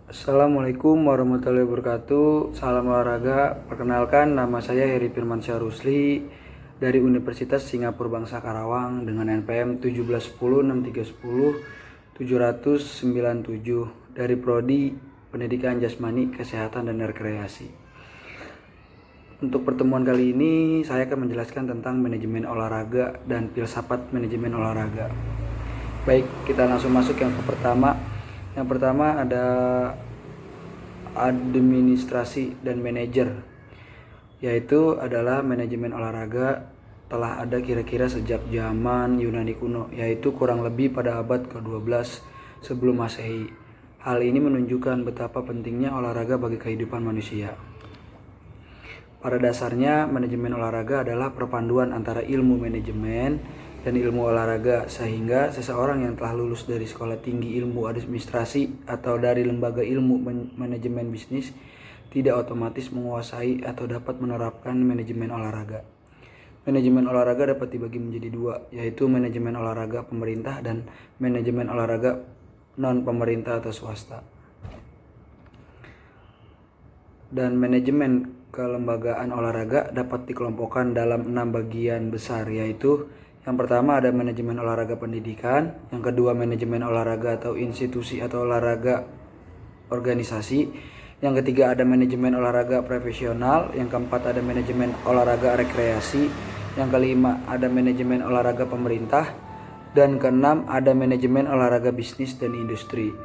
Assalamualaikum warahmatullahi wabarakatuh. Salam olahraga. Perkenalkan, nama saya Heri Firmansyah Rusli dari Universitas Singapura Bangsa Karawang dengan NPM 17106300797 dari Prodi Pendidikan Jasmani, Kesehatan dan Rekreasi. Untuk pertemuan kali ini saya akan menjelaskan tentang manajemen olahraga dan filsafat manajemen olahraga. Baik, kita langsung masuk yang pertama. Yang pertama ada administrasi dan manajer, yaitu adalah manajemen olahraga telah ada kira-kira sejak zaman Yunani kuno, yaitu kurang lebih pada abad ke-12 sebelum Masehi. Hal ini menunjukkan betapa pentingnya olahraga bagi kehidupan manusia. Pada dasarnya, manajemen olahraga adalah perpaduan antara ilmu manajemen dan ilmu olahraga, sehingga seseorang yang telah lulus dari sekolah tinggi ilmu administrasi atau dari lembaga ilmu manajemen bisnis tidak otomatis menguasai atau dapat menerapkan manajemen olahraga. Manajemen olahraga dapat dibagi menjadi dua, yaitu manajemen olahraga pemerintah dan manajemen olahraga non-pemerintah atau swasta. Dan manajemen kelembagaan olahraga dapat dikelompokkan dalam 6 bagian besar, yaitu yang pertama ada manajemen olahraga pendidikan, yang kedua manajemen olahraga atau institusi atau olahraga organisasi, yang ketiga ada manajemen olahraga profesional, yang keempat ada manajemen olahraga rekreasi, yang kelima ada manajemen olahraga pemerintah, dan keenam ada manajemen olahraga bisnis dan industri.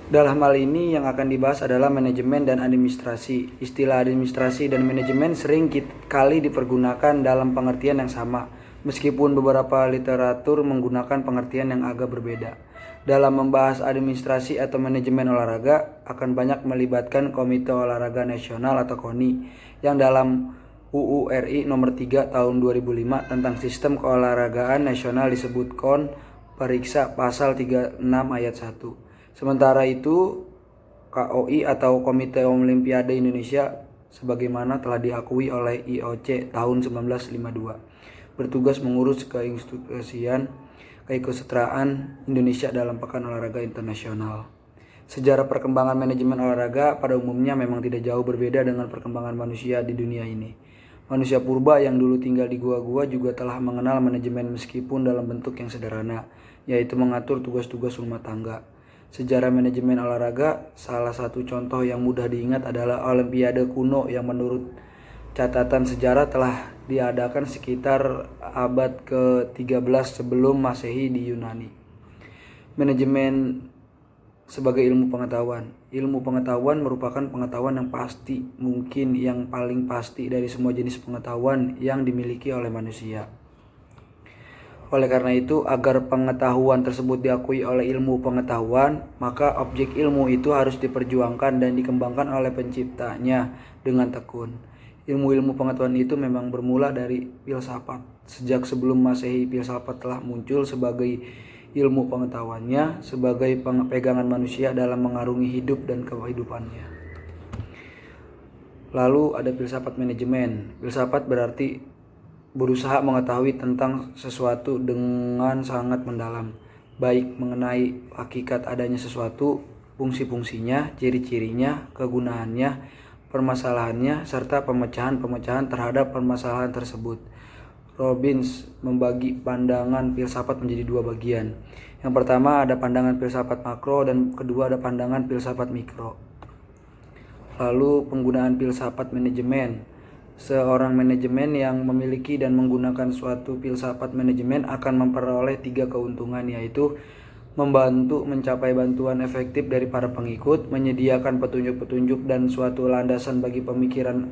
Dalam hal ini yang akan dibahas adalah manajemen dan administrasi. Istilah administrasi dan manajemen sering kali dipergunakan dalam pengertian yang sama, meskipun beberapa literatur menggunakan pengertian yang agak berbeda. Dalam membahas administrasi atau manajemen olahraga akan banyak melibatkan Komite Olahraga Nasional atau KONI yang dalam UU RI nomor 3 tahun 2005 tentang sistem keolahragaan nasional disebut KON Periksa pasal 36 ayat 1. Sementara itu, KOI atau Komite Olimpiade Indonesia sebagaimana telah diakui oleh IOC tahun 1952, bertugas mengurus keikutsertaan Indonesia dalam Pekan Olahraga Internasional. Sejarah perkembangan manajemen olahraga pada umumnya memang tidak jauh berbeda dengan perkembangan manusia di dunia ini. Manusia purba yang dulu tinggal di gua-gua juga telah mengenal manajemen meskipun dalam bentuk yang sederhana, yaitu mengatur tugas-tugas rumah tangga. Sejarah manajemen olahraga, salah satu contoh yang mudah diingat adalah Olimpiade kuno yang menurut catatan sejarah telah diadakan sekitar abad ke-13 sebelum Masehi di Yunani. Manajemen sebagai ilmu pengetahuan. Ilmu pengetahuan merupakan pengetahuan yang pasti, mungkin yang paling pasti dari semua jenis pengetahuan yang dimiliki oleh manusia. Oleh karena itu, agar pengetahuan tersebut diakui oleh ilmu pengetahuan, maka objek ilmu itu harus diperjuangkan dan dikembangkan oleh penciptanya dengan tekun. Ilmu-ilmu pengetahuan itu memang bermula dari filsafat. Sejak sebelum Masehi, filsafat telah muncul sebagai ilmu pengetahuannya, sebagai pegangan manusia dalam mengarungi hidup dan kehidupannya. Lalu ada filsafat manajemen. Filsafat berarti berusaha mengetahui tentang sesuatu dengan sangat mendalam, baik mengenai hakikat adanya sesuatu, fungsi-fungsinya, ciri-cirinya, kegunaannya, permasalahannya, serta pemecahan-pemecahan terhadap permasalahan tersebut. Robbins membagi pandangan filsafat menjadi dua bagian. Yang pertama ada pandangan filsafat makro dan kedua ada pandangan filsafat mikro. Lalu penggunaan filsafat manajemen. Seorang manajemen yang memiliki dan menggunakan suatu filsafat manajemen akan memperoleh 3 keuntungan, yaitu membantu mencapai bantuan efektif dari para pengikut, menyediakan petunjuk-petunjuk dan suatu landasan bagi pemikiran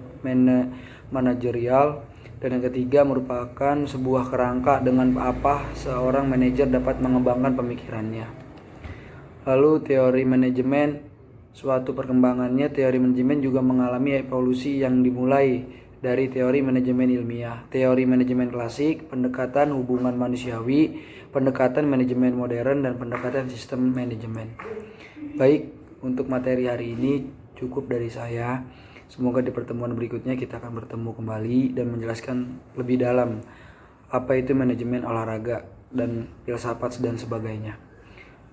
manajerial, dan yang ketiga merupakan sebuah kerangka dengan apa seorang manajer dapat mengembangkan pemikirannya. Lalu teori manajemen, suatu perkembangannya teori manajemen juga mengalami evolusi yang dimulai dari teori manajemen ilmiah, teori manajemen klasik, pendekatan hubungan manusiawi, pendekatan manajemen modern, dan pendekatan sistem manajemen. Baik, untuk materi hari ini cukup dari saya. Semoga di pertemuan berikutnya kita akan bertemu kembali dan menjelaskan lebih dalam apa itu manajemen olahraga dan filsafat dan sebagainya.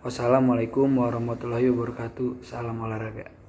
Wassalamualaikum warahmatullahi wabarakatuh. Salam olahraga.